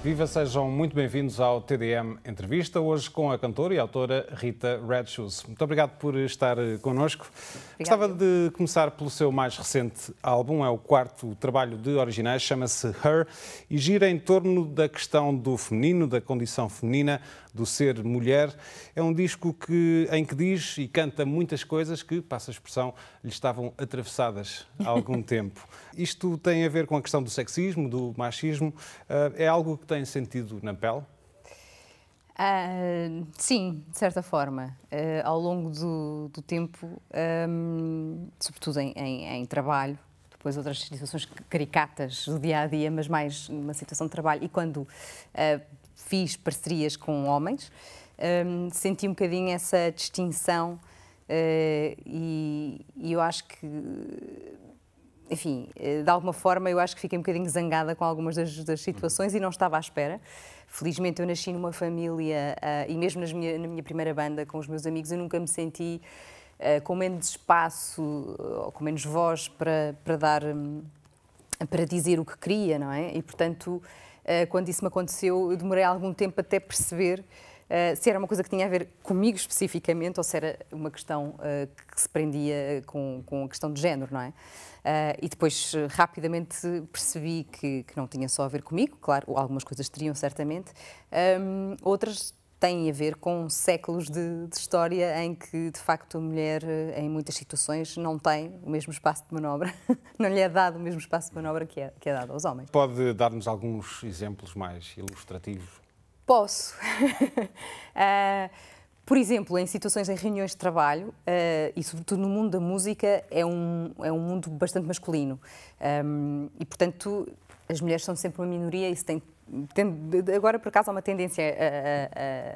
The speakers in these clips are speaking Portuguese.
Viva, sejam muito bem-vindos ao TDM Entrevista, hoje com a cantora e autora Rita Red Shoes. Muito obrigado por estar connosco. Gostava de começar pelo seu mais recente álbum, é o quarto trabalho de originais, chama-se Her, e gira em torno da questão do feminino, da condição feminina, do ser mulher. É um disco em que diz e canta muitas coisas que, passa a expressão, lhe estavam atravessadas há algum tempo. Isto tem a ver com a questão do sexismo, do machismo. É algo que tem sentido na pele? Sim, de certa forma. Ao longo do tempo, sobretudo em trabalho, depois outras situações caricatas do dia-a-dia, mas mais numa situação de trabalho, e quando fiz parcerias com homens, senti um bocadinho essa distinção e eu acho que, enfim, de alguma forma eu acho que fiquei um bocadinho zangada com algumas das situações e não estava à espera. Felizmente eu nasci numa família e mesmo na minha primeira banda com os meus amigos eu nunca me senti com menos espaço ou com menos voz para dizer o que queria, não é? E portanto, quando isso me aconteceu, eu demorei algum tempo até perceber se era uma coisa que tinha a ver comigo especificamente ou se era uma questão que se prendia com a questão de género, não é? E depois rapidamente percebi que não tinha só a ver comigo, claro, algumas coisas teriam certamente, outras têm a ver com séculos de história em que, de facto, a mulher, em muitas situações, não tem o mesmo espaço de manobra, não lhe é dado o mesmo espaço de manobra que é dado aos homens. Pode dar-nos alguns exemplos mais ilustrativos? Posso. Por exemplo, em situações em reuniões de trabalho, e sobretudo no mundo da música, é um mundo bastante masculino. E, portanto, as mulheres são sempre uma minoria e agora, por acaso, há uma tendência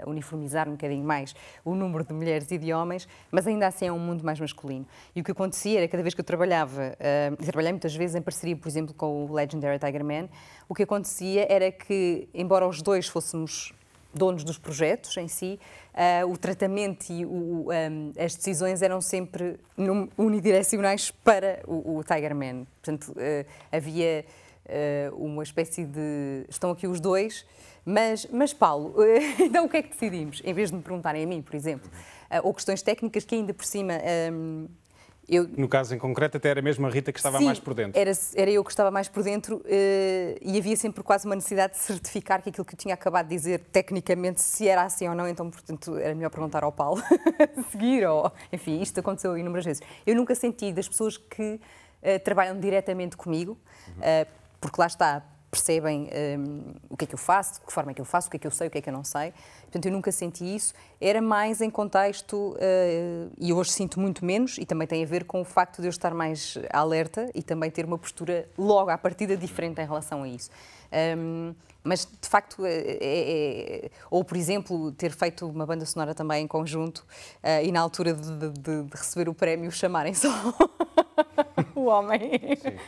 a uniformizar um bocadinho mais o número de mulheres e de homens, mas ainda assim é um mundo mais masculino. E o que acontecia era, cada vez que eu trabalhava, e trabalhei muitas vezes em parceria, por exemplo, com o Legendary Tiger Man, o que acontecia era que, embora os dois fôssemos donos dos projetos em si, o tratamento e as decisões eram sempre unidirecionais para o Tiger Man. Portanto, havia uma espécie de... Estão aqui os dois, mas Paulo, então o que é que decidimos? Em vez de me perguntarem a mim, por exemplo, ou questões técnicas que ainda por cima... No caso em concreto, até era mesmo a Rita que estava mais por dentro. Era eu que estava mais por dentro e havia sempre quase uma necessidade de certificar que aquilo que eu tinha acabado de dizer, tecnicamente, se era assim ou não, então, portanto, era melhor perguntar ao Paulo a seguir, ou... Enfim, isto aconteceu inúmeras vezes. Eu nunca senti das pessoas que trabalham diretamente comigo, porque lá está, percebem o que é que eu faço, de que forma é que eu faço, o que é que eu sei, o que é que eu não sei. Portanto, eu nunca senti isso. Era mais em contexto, e hoje sinto muito menos, e também tem a ver com o facto de eu estar mais alerta e também ter uma postura logo à partida diferente em relação a isso. Mas, de facto, ou, por exemplo, ter feito uma banda sonora também em conjunto e na altura de receber o prémio chamarem só o homem,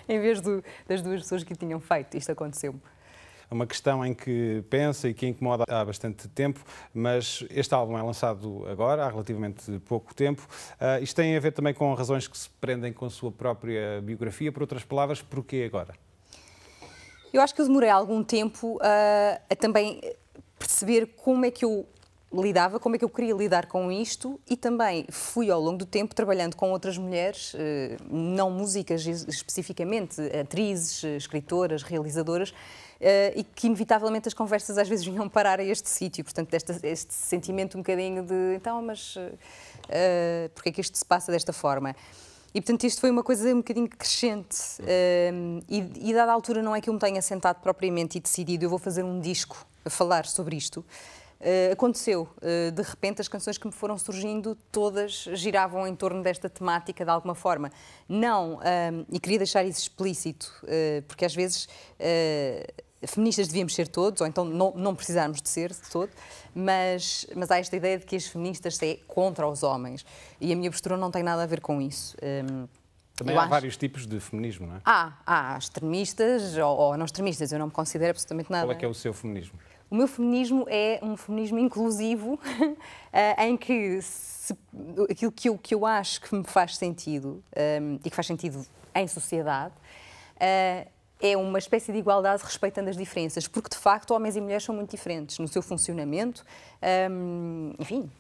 em vez das duas pessoas que tinham feito. Isto aconteceu-me. É uma questão em que pensa e que incomoda há bastante tempo, mas este álbum é lançado agora, há relativamente pouco tempo. Isto tem a ver também com razões que se prendem com a sua própria biografia. Por outras palavras, porquê agora? Eu acho que eu demorei algum tempo a também perceber como é que eu lidava, como é que eu queria lidar com isto, e também fui ao longo do tempo trabalhando com outras mulheres, não músicas especificamente, atrizes, escritoras, realizadoras, e que inevitavelmente as conversas às vezes vinham parar a este sítio, portanto este sentimento um bocadinho de então, mas porque é que isto se passa desta forma? E, portanto, isto foi uma coisa um bocadinho crescente e dada a altura não é que eu me tenha sentado propriamente e decidido eu vou fazer um disco a falar sobre isto. Aconteceu, de repente as canções que me foram surgindo todas giravam em torno desta temática de alguma forma. Não, e queria deixar isso explícito, porque às vezes feministas devíamos ser todos, ou então não precisarmos de ser de todo, mas há esta ideia de que as feministas é contra os homens, e a minha postura não tem nada a ver com isso. Também há vários tipos de feminismo, não é? Há extremistas ou não extremistas, eu não me considero absolutamente nada. Qual é que é o seu feminismo? O meu feminismo é um feminismo inclusivo, em que aquilo que eu acho que me faz sentido e que faz sentido em sociedade é uma espécie de igualdade respeitando as diferenças, porque de facto homens e mulheres são muito diferentes no seu funcionamento, enfim,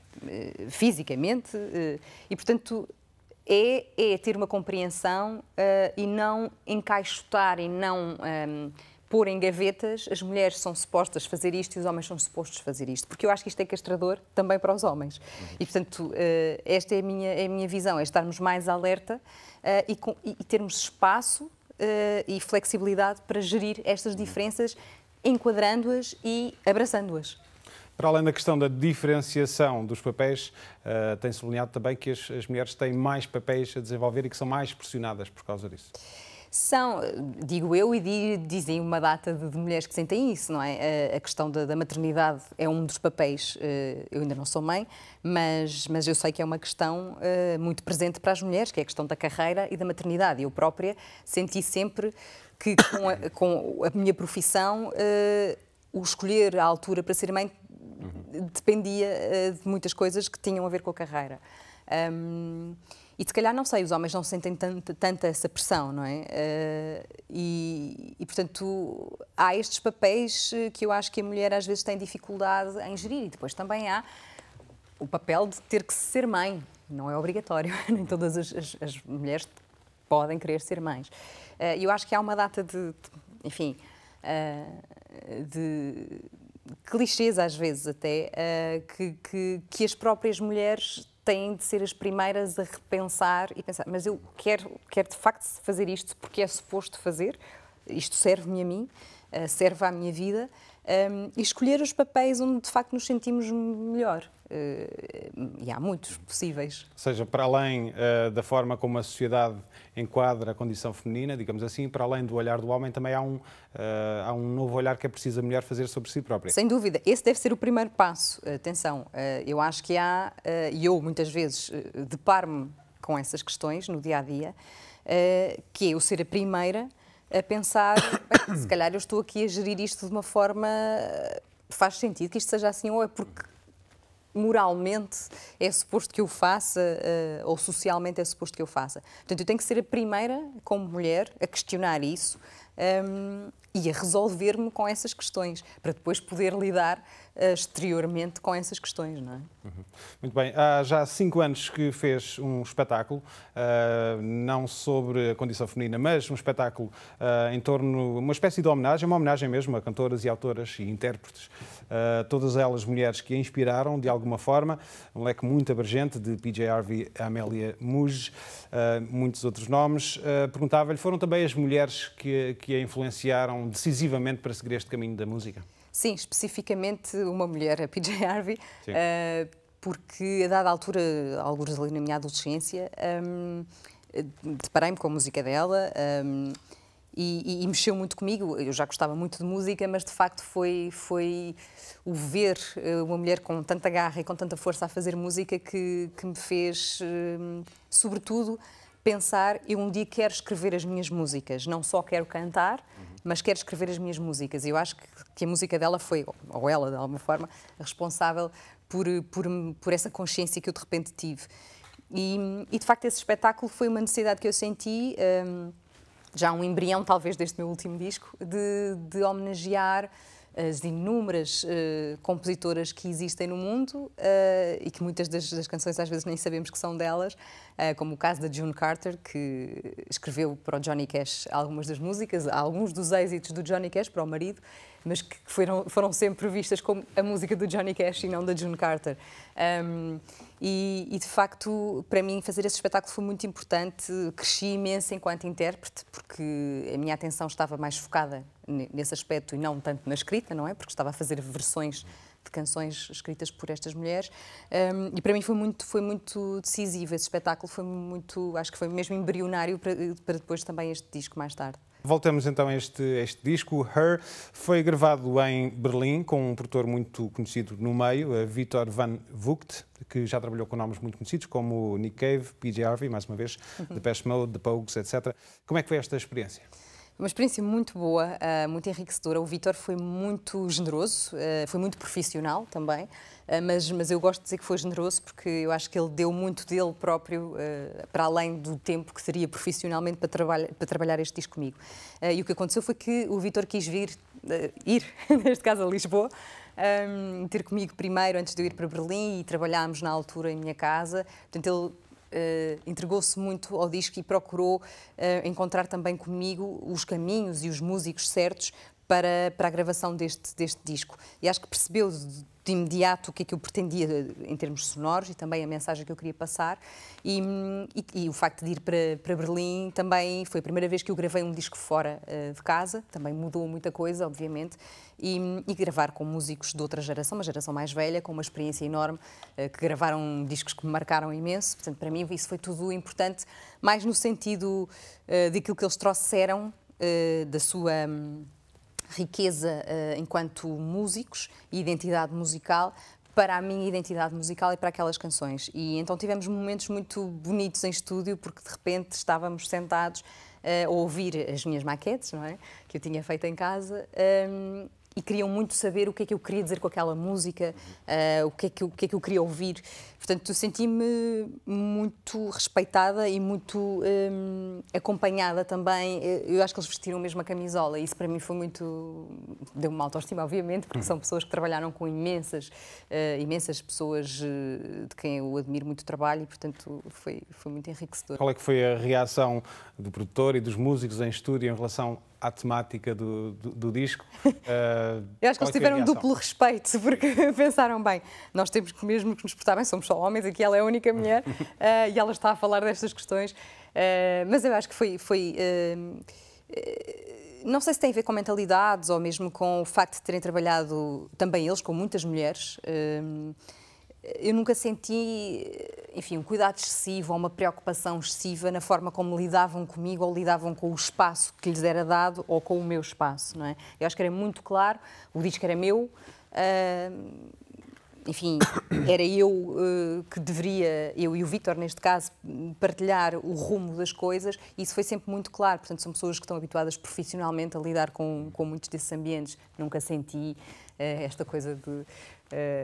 fisicamente, e portanto é ter uma compreensão e não encaixotar e não pôr em gavetas. As mulheres são supostas fazer isto e os homens são supostos fazer isto, porque eu acho que isto é castrador também para os homens. E portanto esta é a minha visão, é estarmos mais alerta e termos espaço e flexibilidade para gerir estas diferenças, enquadrando-as e abraçando-as. Para além da questão da diferenciação dos papéis, tem sublinhado também que as mulheres têm mais papéis a desenvolver e que são mais pressionadas por causa disso. São, digo eu, e dizem uma data de mulheres que sentem isso, não é? A questão da maternidade é um dos papéis, eu ainda não sou mãe, mas eu sei que é uma questão muito presente para as mulheres, que é a questão da carreira e da maternidade. Eu própria senti sempre que com a minha profissão, o escolher a altura para ser mãe dependia de muitas coisas que tinham a ver com a carreira. E se calhar, não sei, os homens não sentem tanta essa pressão, não é? Portanto, há estes papéis que eu acho que a mulher às vezes tem dificuldade em gerir. E depois também há o papel de ter que ser mãe. Não é obrigatório, nem todas as mulheres podem querer ser mães. E eu acho que há uma data de clichês às vezes até, que as próprias mulheres têm de ser as primeiras a repensar e pensar, mas eu quero de facto fazer isto porque é suposto fazer, isto serve-me a mim, serve à minha vida, e escolher os papéis onde de facto nos sentimos melhor. E há muitos possíveis. Ou seja, para além da forma como a sociedade enquadra a condição feminina, digamos assim, para além do olhar do homem, também há um novo olhar que é preciso a mulher fazer sobre si própria. Sem dúvida. Esse deve ser o primeiro passo. Atenção, eu acho que há, e eu muitas vezes deparo-me com essas questões no dia-a-dia, que é eu ser a primeira a pensar, bem, se calhar eu estou aqui a gerir isto de uma forma, faz sentido que isto seja assim, ou é porque moralmente é suposto que eu faça, ou socialmente é suposto que eu faça. Portanto, eu tenho que ser a primeira, como mulher, a questionar isso e a resolver-me com essas questões, para depois poder lidar exteriormente com essas questões, não é? Muito bem. Há já 5 anos que fez um espetáculo, não sobre a condição feminina, mas um espetáculo em torno, uma espécie de homenagem, uma homenagem mesmo a cantoras e autoras e intérpretes, todas elas mulheres que a inspiraram de alguma forma, um leque muito abrangente de PJ Harvey, Amélia Muge, muitos outros nomes. Perguntava-lhe, foram também as mulheres que a influenciaram decisivamente para seguir este caminho da música? Sim, especificamente uma mulher, a PJ Harvey, porque a dada altura, alguns ali na minha adolescência, deparei-me com a música dela e mexeu muito comigo. Eu já gostava muito de música, mas de facto foi o ver uma mulher com tanta garra e com tanta força a fazer música que me fez, sobretudo, pensar, eu um dia quero escrever as minhas músicas, não só quero cantar, mas quero escrever as minhas músicas. E eu acho que a música dela foi, ou ela de alguma forma, responsável por essa consciência que eu de repente tive. E de facto esse espetáculo foi uma necessidade que eu senti, já um embrião talvez deste meu último disco, de homenagear as inúmeras compositoras que existem no mundo e que muitas das canções às vezes nem sabemos que são delas, como o caso da June Carter, que escreveu para o Johnny Cash algumas das músicas, alguns dos êxitos do Johnny Cash para o marido, mas que foram sempre vistas como a música do Johnny Cash e não da June Carter. E de facto, para mim, fazer esse espetáculo foi muito importante. Cresci imenso enquanto intérprete, porque a minha atenção estava mais focada nesse aspecto e não tanto na escrita, não é? Porque estava a fazer versões de canções escritas por estas mulheres. E para mim foi muito decisivo. Esse espetáculo foi muito, acho que foi mesmo embrionário para depois também este disco mais tarde. Voltamos então a este disco. Her foi gravado em Berlim com um produtor muito conhecido no meio, Victor Van Vogt, que já trabalhou com nomes muito conhecidos como Nick Cave, PJ Harvey, mais uma vez, Depeche Mode, The Pogues, etc. Como é que foi esta experiência? Uma experiência muito boa, muito enriquecedora. O Vítor foi muito generoso, foi muito profissional também, mas eu gosto de dizer que foi generoso porque eu acho que ele deu muito dele próprio, para além do tempo que teria profissionalmente para trabalhar este disco comigo. E o que aconteceu foi que o Vítor quis ir, neste caso a Lisboa, ter comigo primeiro antes de eu ir para Berlim, e trabalhámos na altura em minha casa. Portanto, ele entregou-se muito ao disco e procurou encontrar também comigo os caminhos e os músicos certos para a gravação deste disco. E acho que percebeu de imediato o que é que eu pretendia em termos sonoros e também a mensagem que eu queria passar. E o facto de ir para Berlim também foi a primeira vez que eu gravei um disco fora de casa, também mudou muita coisa, obviamente. E gravar com músicos de outra geração, uma geração mais velha, com uma experiência enorme, que gravaram discos que me marcaram imenso. Portanto, para mim isso foi tudo importante, mais no sentido daquilo que eles trouxeram, da sua riqueza enquanto músicos e identidade musical, para a minha identidade musical e para aquelas canções. E então tivemos momentos muito bonitos em estúdio, porque de repente estávamos sentados a ouvir as minhas maquetes, não é? Que eu tinha feito em casa, e queriam muito saber o que é que eu queria dizer com aquela música, o que é que eu queria ouvir. Portanto, senti-me muito respeitada e muito acompanhada também. Eu acho que eles vestiram mesmo a camisola, e isso para mim foi muito... deu-me uma autoestima, obviamente, porque são pessoas que trabalharam com imensas pessoas de quem eu admiro muito o trabalho, e portanto foi muito enriquecedor. Qual é que foi a reação do produtor e dos músicos em estúdio em relação à temática do disco? Eu acho que eles tiveram um duplo respeito, porque pensaram, bem, nós temos que mesmo que nos portar bem, somos só homens, aqui ela é a única mulher, e ela está a falar destas questões, mas eu acho que foi não sei se tem a ver com mentalidades ou mesmo com o facto de terem trabalhado também eles com muitas mulheres. Eu nunca senti, enfim, um cuidado excessivo ou uma preocupação excessiva na forma como lidavam comigo ou lidavam com o espaço que lhes era dado ou com o meu espaço, não é? Eu acho que era muito claro, o disco era meu, enfim, era eu que deveria, eu e o Vítor, neste caso, partilhar o rumo das coisas, e isso foi sempre muito claro. Portanto, são pessoas que estão habituadas profissionalmente a lidar com muitos desses ambientes. Nunca senti esta coisa de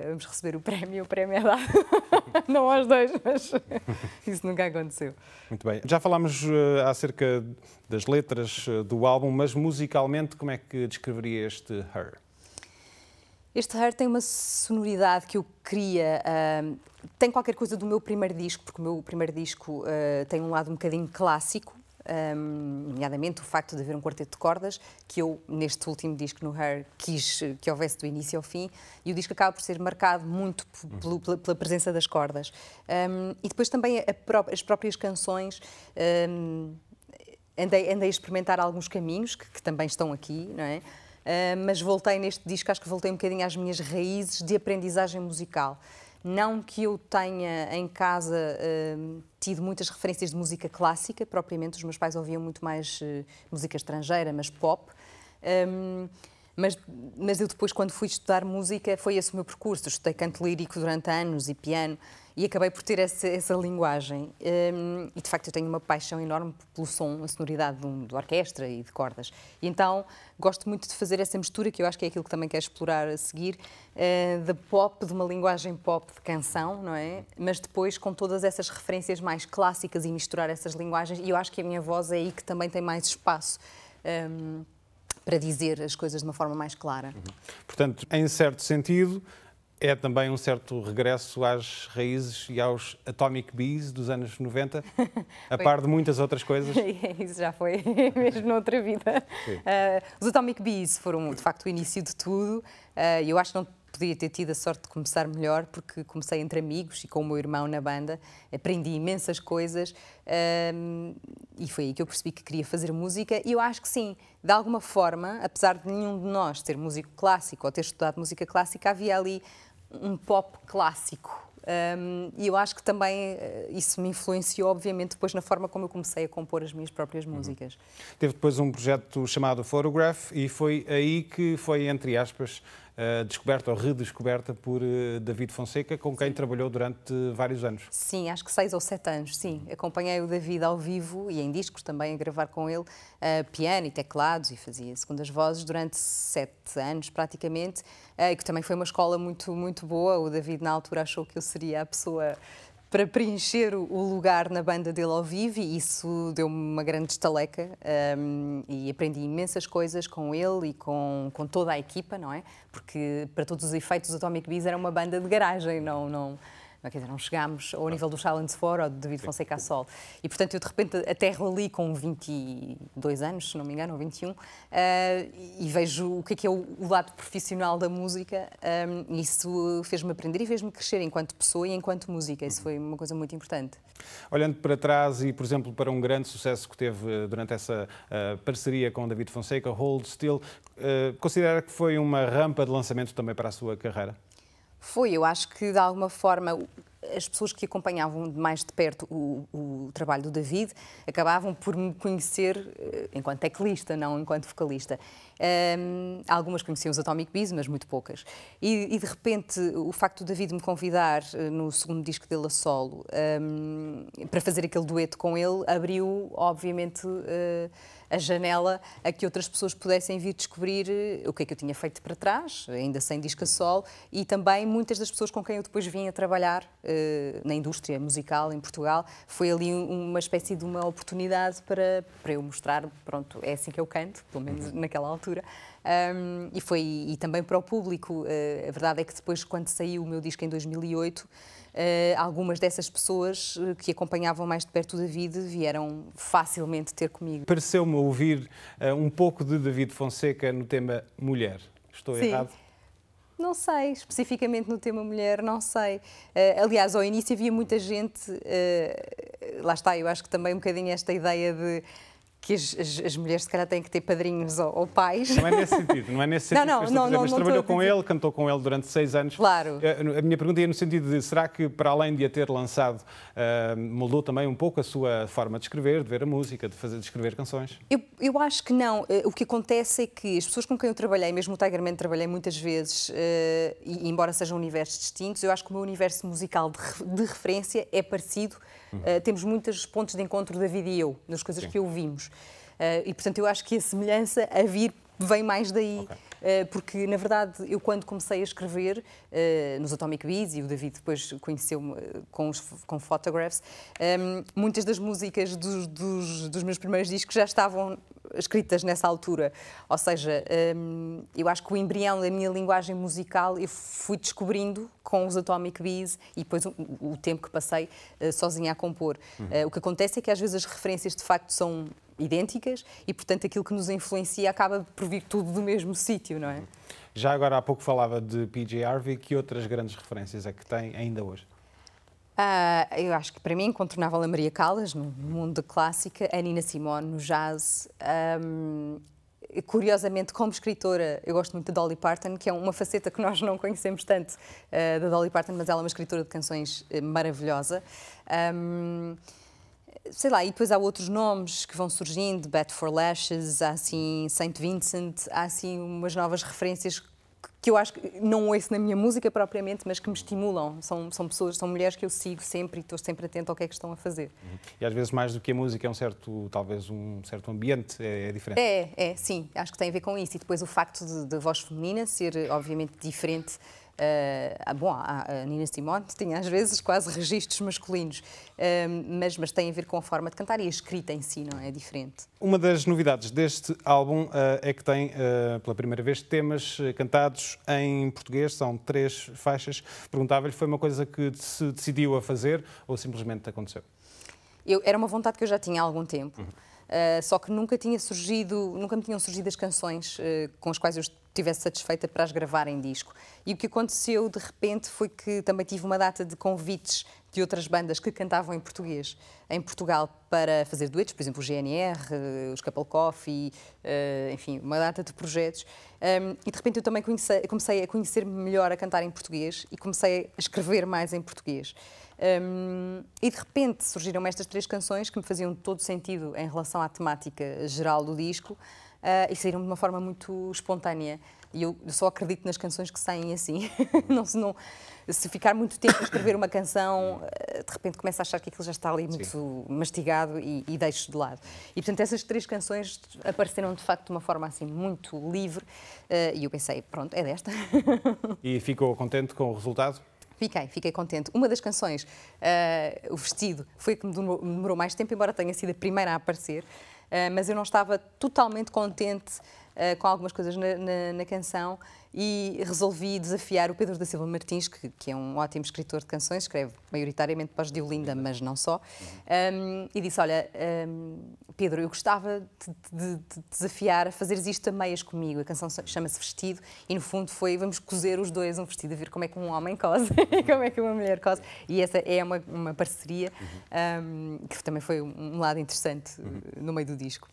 vamos receber o prémio é dado. Não aos dois, mas isso nunca aconteceu. Muito bem. Já falámos acerca das letras do álbum, mas musicalmente, como é que descreveria este Her? Este Her tem uma sonoridade que eu queria... tem qualquer coisa do meu primeiro disco, porque o meu primeiro disco tem um lado um bocadinho clássico, nomeadamente o facto de haver um quarteto de cordas, que eu, neste último disco, no Her, quis que houvesse do início ao fim, e o disco acaba por ser marcado muito pela presença das cordas. E depois também as próprias canções... andei a experimentar alguns caminhos, que também estão aqui, não é? Mas voltei neste disco, acho que voltei um bocadinho às minhas raízes de aprendizagem musical. Não que eu tenha em casa tido muitas referências de música clássica, propriamente, os meus pais ouviam muito mais música estrangeira, mas pop. Mas eu depois, quando fui estudar música, foi esse o meu percurso. Eu estudei canto lírico durante anos e piano, e acabei por ter essa linguagem. E, de facto, eu tenho uma paixão enorme pelo som, a sonoridade de orquestra e de cordas. E então, gosto muito de fazer essa mistura, que eu acho que é aquilo que também quero explorar a seguir, de pop, de uma linguagem pop de canção, não é? Mas depois com todas essas referências mais clássicas e misturar essas linguagens. E eu acho que a minha voz é aí que também tem mais espaço para dizer as coisas de uma forma mais clara. Portanto, em certo sentido, é também um certo regresso às raízes e aos Atomic Bees dos anos 90, a par de muitas outras coisas. Isso já foi mesmo noutra vida. Os Atomic Bees foram, de facto, o início de tudo. Eu acho que não podia ter tido a sorte de começar melhor, porque comecei entre amigos e com o meu irmão na banda, aprendi imensas coisas, e foi aí que eu percebi que queria fazer música. E eu acho que sim, de alguma forma, apesar de nenhum de nós ter músico clássico ou ter estudado música clássica, havia ali um pop clássico. E eu acho que também isso me influenciou, obviamente, depois na forma como eu comecei a compor as minhas próprias músicas. Teve depois um projeto chamado Photograph, e foi aí que foi, entre aspas, descoberta ou redescoberta por David Fonseca, com quem trabalhou durante vários anos. Sim, acho que 6 ou 7 anos, sim. Acompanhei o David ao vivo e em discos também, a gravar com ele piano e teclados, e fazia segundas vozes durante 7 anos praticamente, que também foi uma escola muito, muito boa. O David na altura achou que eu seria a pessoa para preencher o lugar na banda dele ao vivo, e isso deu-me uma grande estaleca, e aprendi imensas coisas com ele e com toda a equipa, não é? Porque, para todos os efeitos, os Atomic Bees era uma banda de garagem, quer dizer, não chegámos ao nível do Silence 4 ou do David Fonseca a sol. E, portanto, eu de repente aterro ali com 22 anos, se não me engano, ou 21, e vejo o que é o lado profissional da música. Isso fez-me aprender e fez-me crescer enquanto pessoa e enquanto música. Isso foi uma coisa muito importante. Olhando para trás e, por exemplo, para um grande sucesso que teve durante essa parceria com David Fonseca, Hold Still, considera que foi uma rampa de lançamento também para a sua carreira? Foi, eu acho que de alguma forma as pessoas que acompanhavam mais de perto o trabalho do David acabavam por me conhecer enquanto teclista, não enquanto vocalista. Algumas conheciam os Atomic Bees, mas muito poucas. E de repente o facto do David me convidar no segundo disco dele a solo para fazer aquele dueto com ele abriu, obviamente, a janela a que outras pessoas pudessem vir descobrir o que é que eu tinha feito para trás, ainda sem disco a solo, e também muitas das pessoas com quem eu depois vim a trabalhar na indústria musical em Portugal. Foi ali uma espécie de uma oportunidade para eu mostrar, pronto, é assim que eu canto, pelo menos naquela altura. E também para o público. A verdade é que depois, quando saiu o meu disco em 2008, algumas dessas pessoas que acompanhavam mais de perto o David vieram facilmente ter comigo. Pareceu-me ouvir um pouco de David Fonseca no tema Mulher. Estou Sim. errado? Não sei, especificamente no tema mulher, não sei. Aliás, ao início havia muita gente, lá está, eu acho que também um bocadinho esta ideia de que as mulheres se calhar têm que ter padrinhos ou pais. Não é nesse sentido, não é nesse sentido. Mas trabalhou com ele, cantou com ele durante 6 anos. Claro. A minha pergunta ia no sentido de, será que, para além de a ter lançado, moldou também um pouco a sua forma de escrever, de ver a música, de escrever canções? Eu acho que não. O que acontece é que as pessoas com quem eu trabalhei, mesmo o Tiger Man trabalhei muitas vezes, e embora sejam universos distintos, eu acho que o meu universo musical de referência é parecido. Temos muitos pontos de encontro, David e eu, nas coisas que ouvimos. E, portanto, eu acho que a semelhança a vir vem mais daí. Okay. Porque, na verdade, eu quando comecei a escrever nos Atomic Bees, e o David depois conheceu-me com Photographs, muitas das músicas dos meus primeiros discos já estavam escritas nessa altura. Ou seja, eu acho que o embrião da minha linguagem musical eu fui descobrindo com os Atomic Bees e depois o tempo que passei sozinha a compor. O que acontece é que às vezes as referências de facto são idênticas e, portanto, aquilo que nos influencia acaba por vir tudo do mesmo sítio, não é? Já agora há pouco falava de PJ Harvey, que outras grandes referências é que tem ainda hoje? Eu acho que para mim, incontornável a Maria Callas, no mundo da clássica, a Nina Simone, no jazz. Curiosamente, como escritora, eu gosto muito da Dolly Parton, que é uma faceta que nós não conhecemos tanto da Dolly Parton, mas ela é uma escritora de canções maravilhosa. Sei lá, e depois há outros nomes que vão surgindo, Bat for Lashes, há assim Saint Vincent, há assim umas novas referências que eu acho que não ouço na minha música propriamente, mas que me estimulam. São pessoas, são mulheres que eu sigo sempre e estou sempre atenta ao que é que estão a fazer. E às vezes mais do que a música é talvez um certo ambiente, é diferente? Sim, acho que tem a ver com isso. E depois o facto de voz feminina ser, obviamente, diferente. A Nina Simone tinha às vezes quase registros masculinos, mas tem a ver com a forma de cantar e a escrita em si, não é diferente. Uma das novidades deste álbum é que tem, pela primeira vez, temas cantados em português, são 3 faixas. Perguntava-lhe, foi uma coisa que se decidiu a fazer ou simplesmente aconteceu? Era uma vontade que eu já tinha há algum tempo. Só que nunca me tinham surgido as canções com as quais eu estivesse satisfeita para as gravar em disco. E o que aconteceu de repente foi que também tive uma data de convites de outras bandas que cantavam em português em Portugal para fazer duetos, por exemplo o GNR, os Couple Coffee, enfim, uma data de projetos. E de repente eu também comecei a conhecer-me melhor a cantar em português e comecei a escrever mais em português. E de repente surgiram estas 3 canções que me faziam todo sentido em relação à temática geral do disco. e saíram de uma forma muito espontânea. E eu só acredito nas canções que saem assim. Se ficar muito tempo a escrever uma canção, de repente começo a achar que aquilo já está ali muito mastigado e deixo de lado. E, portanto, essas 3 canções apareceram, de facto, de uma forma assim muito livre. E eu pensei, pronto, é desta. E ficou contente com o resultado? Fiquei contente. Uma das canções, O Vestido, foi a que me demorou mais tempo, embora tenha sido a primeira a aparecer. Mas eu não estava totalmente contente com algumas coisas na canção e resolvi desafiar o Pedro da Silva Martins, que é um ótimo escritor de canções, escreve maioritariamente para os de Olinda, mas não só, e disse, olha, Pedro, eu gostava de desafiar a fazeres isto a meias comigo. A canção chama-se Vestido e, no fundo, foi vamos cozer os dois um vestido, a ver como é que um homem cose e como é que uma mulher cose. E essa é uma parceria que também foi um lado interessante no meio do disco.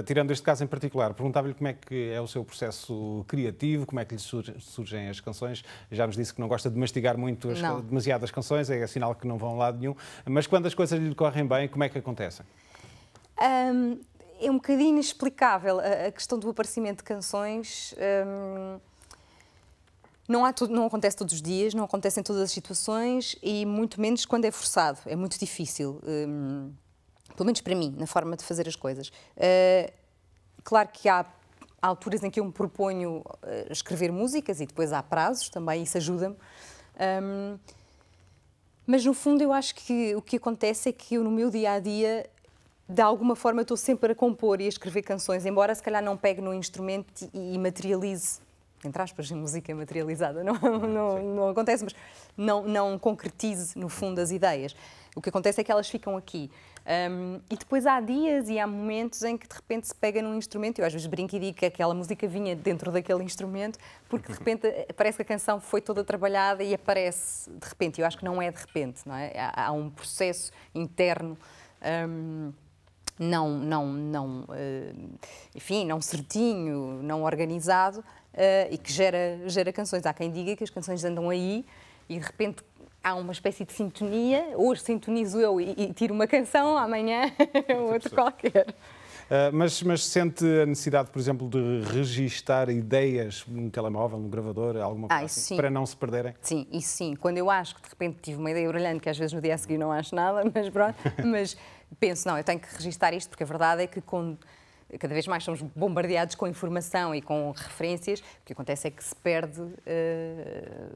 Tirando este caso em particular, perguntava-lhe como é que é o seu processo criativo, como é que lhe surgem as canções. Já nos disse que não gosta de mastigar muito demasiadas canções, é sinal que não vão a lado nenhum. Mas quando as coisas lhe correm bem, como é que acontecem? É um bocadinho inexplicável a questão do aparecimento de canções. Não acontece todos os dias, não acontece em todas as situações e muito menos quando é forçado. É muito difícil, pelo menos para mim, na forma de fazer as coisas. Claro que há alturas em que eu me proponho escrever músicas e depois há prazos também, isso ajuda-me. Mas no fundo eu acho que o que acontece é que eu no meu dia-a-dia, de alguma forma, estou sempre a compor e a escrever canções, embora se calhar não pegue no instrumento e materialize, entre aspas, música materializada, não acontece, mas não concretize no fundo as ideias. O que acontece é que elas ficam aqui. E depois há dias e há momentos em que de repente se pega num instrumento, eu às vezes brinco e digo que aquela música vinha dentro daquele instrumento, porque de repente parece que a canção foi toda trabalhada e aparece de repente. Eu acho que não é de repente, não é? Há um processo interno enfim, não certinho, não organizado, e que gera canções. Há quem diga que as canções andam aí e de repente há uma espécie de sintonia. Hoje sintonizo eu e tiro uma canção, amanhã outra qualquer. Mas sente a necessidade, por exemplo, de registar ideias no telemóvel, no gravador, alguma coisa assim, para não se perderem? Sim, isso sim. Quando eu acho que de repente tive uma ideia brilhante, que às vezes no dia a seguir não acho nada, mas pronto, mas penso, não, eu tenho que registar isto, porque a verdade é que cada vez mais somos bombardeados com informação e com referências, o que acontece é que se perde,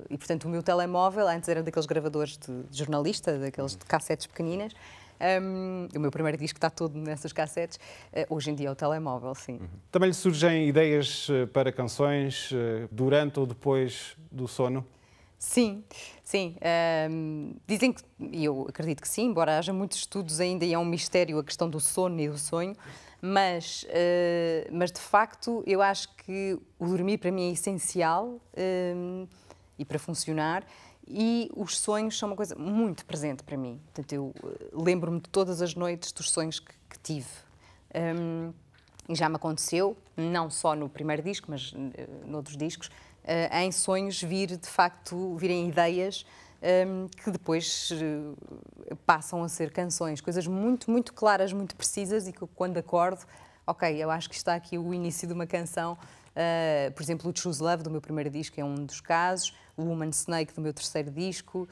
e portanto o meu telemóvel, antes era daqueles gravadores de jornalista, daqueles de cassetes pequeninas, o meu primeiro disco está todo nessas cassetes, hoje em dia é o telemóvel, sim. Também lhe surgem ideias para canções durante ou depois do sono? Sim. Dizem que, e eu acredito que sim, embora haja muitos estudos ainda e é um mistério a questão do sono e do sonho, mas de facto eu acho que o dormir para mim é essencial e para funcionar, e os sonhos são uma coisa muito presente para mim. Portanto, eu lembro-me de todas as noites dos sonhos que tive. E já me aconteceu, não só no primeiro disco, mas noutros discos, em sonhos virem ideias que depois passam a ser canções, coisas muito, muito claras, muito precisas, e que quando acordo, ok, eu acho que está aqui o início de uma canção. Por exemplo, o Choose Love, do meu primeiro disco, é um dos casos, o Woman Snake, do meu terceiro disco,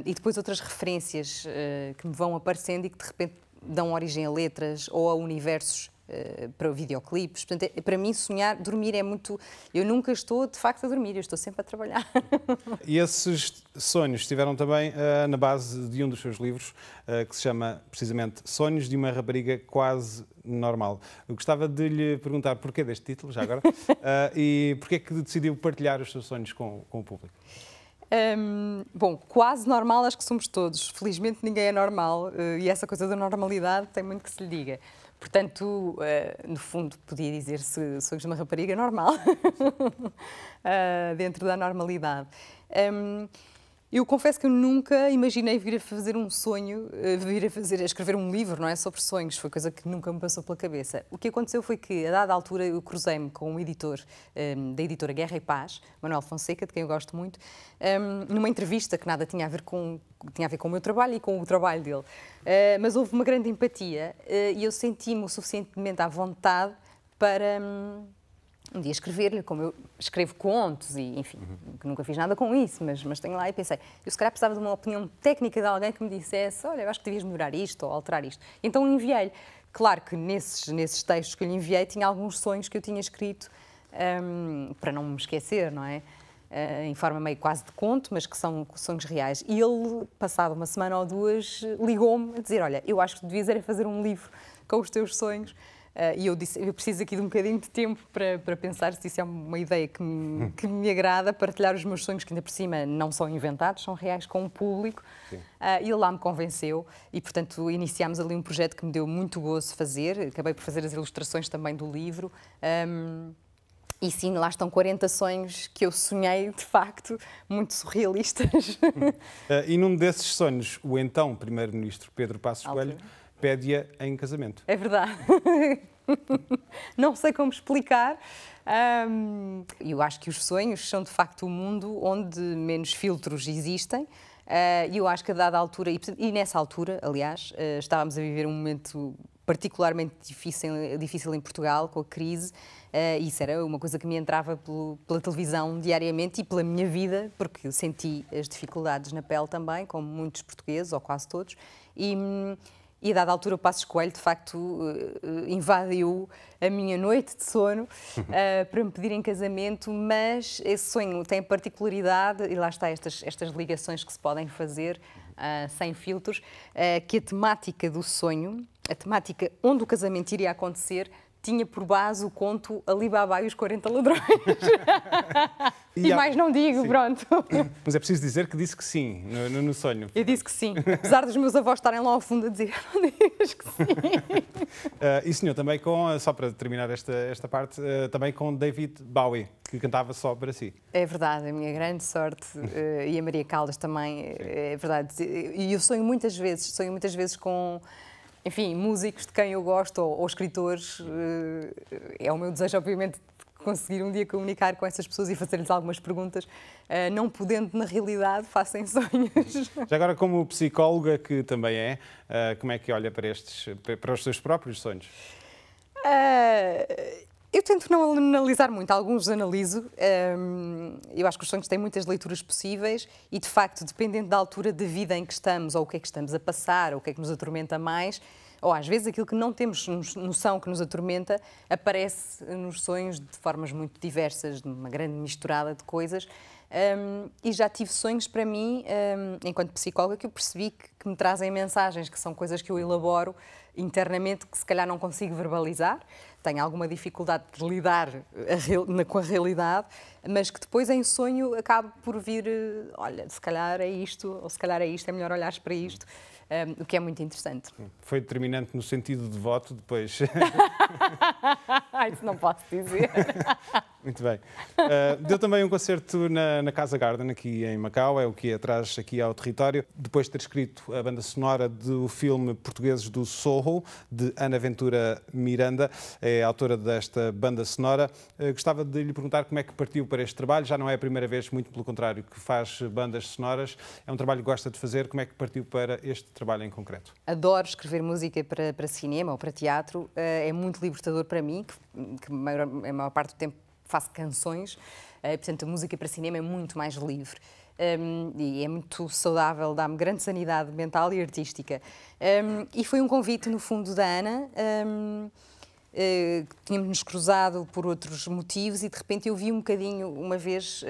e depois outras referências que me vão aparecendo e que de repente dão origem a letras ou a universos para videoclipes. Portanto, para mim, dormir é muito... Eu nunca estou, de facto, a dormir, eu estou sempre a trabalhar. E esses sonhos estiveram também na base de um dos seus livros, que se chama, precisamente, Sonhos de uma Rapariga Quase Normal. Eu gostava de lhe perguntar porquê deste título, já agora, e porquê é que decidiu partilhar os seus sonhos com o público? Bom, quase normal acho que somos todos. Felizmente ninguém é normal, e essa coisa da normalidade tem muito que se lhe diga. Portanto, no fundo, podia dizer-se Sonhos de uma Rapariga normal, dentro da normalidade. Eu confesso que eu nunca imaginei vir a fazer um sonho, a escrever um livro, não é, sobre sonhos. Foi coisa que nunca me passou pela cabeça. O que aconteceu foi que, a dada altura, eu cruzei-me com um editor da editora Guerra e Paz, Manuel Fonseca, de quem eu gosto muito, numa entrevista que nada tinha a ver com o meu trabalho e com o trabalho dele. Mas houve uma grande empatia e eu senti-me o suficientemente à vontade para um dia escrever-lhe, como eu escrevo contos e, enfim, que nunca fiz nada com isso, mas tenho lá e pensei, eu se calhar precisava de uma opinião técnica de alguém que me dissesse, olha, eu acho que devias melhorar isto ou alterar isto. Então enviei-lhe. Claro que nesses textos que eu lhe enviei tinha alguns sonhos que eu tinha escrito para não me esquecer, não é? Em forma meio quase de conto, mas que são sonhos reais. E ele, passado uma semana ou duas, ligou-me a dizer, olha, eu acho que devias era fazer um livro com os teus sonhos. E eu disse, eu preciso aqui de um bocadinho de tempo para pensar se isso é uma ideia que me agrada, partilhar os meus sonhos, que ainda por cima não são inventados, são reais com o público. E ele lá me convenceu e, portanto, iniciámos ali um projeto que me deu muito gozo fazer. Acabei por fazer as ilustrações também do livro. E sim, lá estão 40 sonhos que eu sonhei, de facto, muito surrealistas. E num desses sonhos, o então Primeiro-Ministro Pedro Passos Coelho pede-a em casamento. É verdade. Não sei como explicar. Eu acho que os sonhos são, de facto, o mundo onde menos filtros existem. E eu acho que a dada altura, e nessa altura, aliás, estávamos a viver um momento particularmente difícil em Portugal, com a crise. Isso era uma coisa que me entrava pela televisão diariamente e pela minha vida, porque senti as dificuldades na pele também, como muitos portugueses, ou quase todos. E a dada altura o Passos Coelho, de facto, invadiu a minha noite de sono para me pedir em casamento, mas esse sonho tem a particularidade, e lá está estas ligações que se podem fazer sem filtros, que a temática do sonho, a temática onde o casamento iria acontecer, tinha por base o conto Ali Baba e os 40 Ladrões. E mais não digo, sim. Pronto. Mas é preciso dizer que disse que sim, no sonho. Eu disse que sim, apesar dos meus avós estarem lá ao fundo a dizer, não digas que sim. E senhor, também com, só para terminar esta parte, também com David Bowie, que cantava só para si. É verdade, a minha grande sorte, e a Maria Caldas também, é verdade. E eu sonho muitas vezes com... Enfim, músicos de quem eu gosto ou escritores, é o meu desejo, obviamente, conseguir um dia comunicar com essas pessoas e fazer-lhes algumas perguntas, não podendo, na realidade, façam sonhos. Já agora, como psicóloga que também é, como é que olha para os seus próprios sonhos? Eu tento não analisar muito, alguns analiso. Eu acho que os sonhos têm muitas leituras possíveis e, de facto, dependendo da altura de vida em que estamos, ou o que é que estamos a passar, ou o que é que nos atormenta mais, ou às vezes aquilo que não temos noção que nos atormenta, aparece nos sonhos de formas muito diversas, de uma grande misturada de coisas. E já tive sonhos para mim, enquanto psicóloga, que eu percebi que me trazem mensagens, que são coisas que eu elaboro internamente, que se calhar não consigo verbalizar. Tenho alguma dificuldade de lidar com a realidade, mas que depois em sonho acabo por vir, olha, se calhar é isto, ou se calhar é isto, é melhor olhares para isto, o que é muito interessante. Foi determinante no sentido de voto depois? Isso não posso dizer. Muito bem. Deu também um concerto na Casa Garden, aqui em Macau, é o que traz aqui ao território, depois de ter escrito a banda sonora do filme Portugueses do Sorro, de Ana Ventura Miranda, é autora desta banda sonora. Gostava de lhe perguntar como é que partiu para este trabalho. Já não é a primeira vez, muito pelo contrário, que faz bandas sonoras. É um trabalho que gosta de fazer. Como é que partiu para este trabalho em concreto? Adoro escrever música para cinema ou para teatro. É muito libertador para mim, que a maior parte do tempo faço canções, portanto a música para cinema é muito mais livre e é muito saudável, dá-me grande sanidade mental e artística. E foi um convite, no fundo, da Ana, tínhamos-nos cruzado por outros motivos e de repente eu vi um bocadinho, uma vez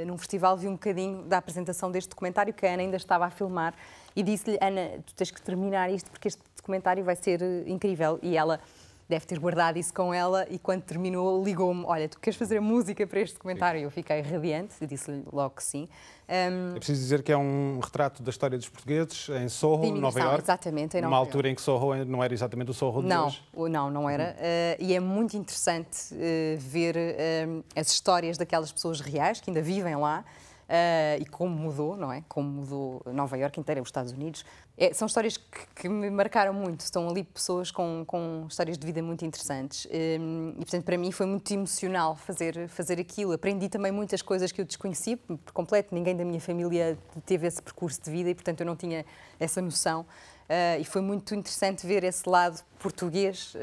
num festival, vi um bocadinho da apresentação deste documentário que a Ana ainda estava a filmar e disse-lhe, Ana, tu tens que terminar isto porque este documentário vai ser incrível. E ela deve ter guardado isso com ela e quando terminou ligou-me, olha, tu queres fazer a música para este documentário? Sim. Eu fiquei radiante e disse-lhe logo que sim. É preciso dizer que é um retrato da história dos portugueses em Sorro, Nova Iorque. Exatamente, em Numa altura em que Sorro não era exatamente o Sorro de hoje. Não era. E é muito interessante ver as histórias daquelas pessoas reais que ainda vivem lá. E como mudou, não é? Como mudou Nova Iorque inteira, os Estados Unidos. São histórias que me marcaram muito. Estão ali pessoas com histórias de vida muito interessantes. E, portanto, para mim foi muito emocional fazer aquilo. Aprendi também muitas coisas que eu desconhecia por completo. Ninguém da minha família teve esse percurso de vida e, portanto, eu não tinha essa noção. e foi muito interessante ver esse lado português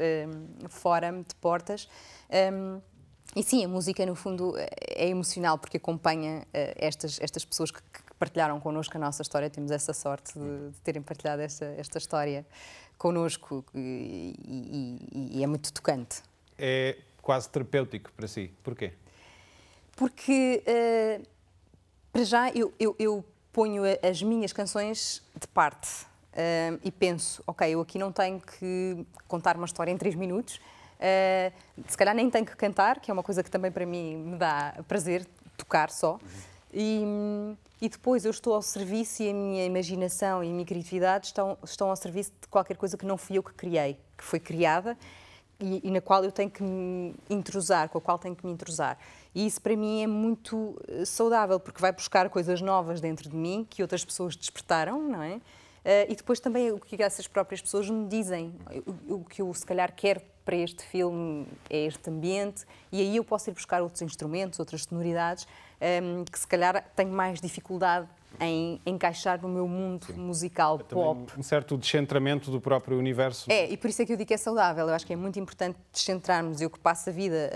fora de portas. E sim, a música, no fundo, é emocional porque acompanha estas pessoas que partilharam connosco a nossa história. Temos essa sorte de terem partilhado esta história connosco e é muito tocante. É quase terapêutico para si. Porquê? Porque, para já, eu ponho as minhas canções de parte e penso, ok, eu aqui não tenho que contar uma história em 3 minutos, se calhar nem tenho que cantar, que é uma coisa que também para mim me dá prazer, tocar só. E depois eu estou ao serviço e a minha imaginação e a minha criatividade estão ao serviço de qualquer coisa que não fui eu que criei, que foi criada e na qual eu tenho que me entrosar, com a qual tenho que me entrosar. E isso para mim é muito saudável, porque vai buscar coisas novas dentro de mim que outras pessoas despertaram, não é? E depois também o que essas próprias pessoas me dizem, o que eu se calhar quero para este filme é este ambiente, e aí eu posso ir buscar outros instrumentos, outras sonoridades, que se calhar tenho mais dificuldade em encaixar no meu mundo musical pop. Um certo descentramento do próprio universo. E por isso é que eu digo que é saudável. Eu acho que é muito importante descentrarmos. Eu que passo a vida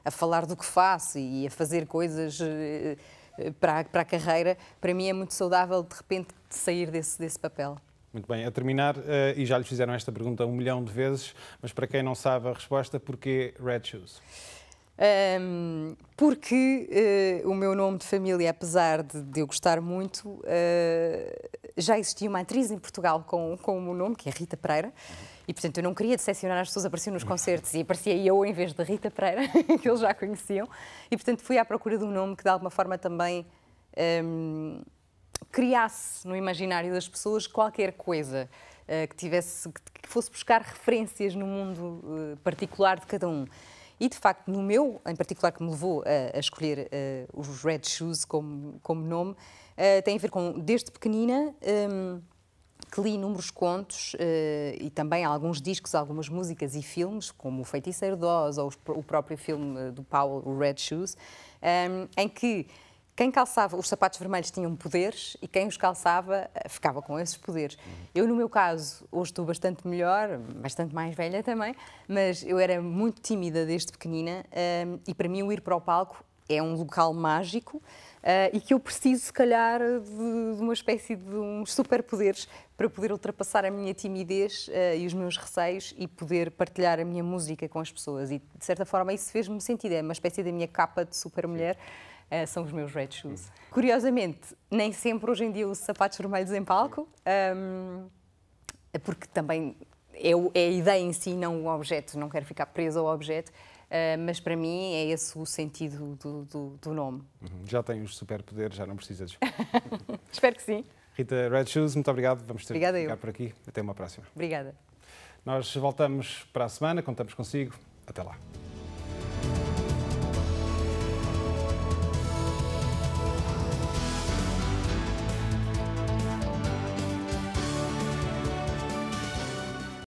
a falar do que faço e a fazer coisas para a carreira, para mim é muito saudável de repente sair desse papel. Muito bem, a terminar, e já lhe fizeram esta pergunta 1 milhão de vezes, mas para quem não sabe a resposta, porquê Red Shoes? Porque o meu nome de família, apesar de eu gostar muito, já existia uma atriz em Portugal com o meu nome, que é Rita Pereira, e portanto eu não queria decepcionar as pessoas, apareciam nos concertos e aparecia eu em vez de Rita Pereira, que eles já conheciam, e portanto fui à procura de um nome que de alguma forma também criasse no imaginário das pessoas qualquer coisa que fosse buscar referências no mundo particular de cada um. E, de facto, no meu, em particular, que me levou a escolher os Red Shoes como nome, tem a ver com, desde pequenina, que li inúmeros contos e também alguns discos, algumas músicas e filmes, como O Feiticeiro de Oz ou o próprio filme do Powell, o Red Shoes, em que quem calçava os sapatos vermelhos tinham poderes e quem os calçava ficava com esses poderes. Eu, no meu caso, hoje estou bastante melhor, bastante mais velha também, mas eu era muito tímida desde pequenina e para mim o ir para o palco é um local mágico e que eu preciso, se calhar, de uma espécie de uns superpoderes para poder ultrapassar a minha timidez e os meus receios e poder partilhar a minha música com as pessoas. E, de certa forma, isso fez-me sentido. É uma espécie da minha capa de super-mulher. São os meus Red Shoes. Curiosamente, nem sempre hoje em dia uso sapatos vermelhos em palco, porque também é a ideia em si, não o objeto, não quero ficar preso ao objeto, mas para mim é esse o sentido do nome. Já tem os superpoderes, já não precisa de... Espero que sim. Rita Red Shoes, muito obrigado. Vamos ter Obrigada que ficar por aqui. Até uma próxima. Obrigada. Nós voltamos para a semana, contamos consigo. Até lá.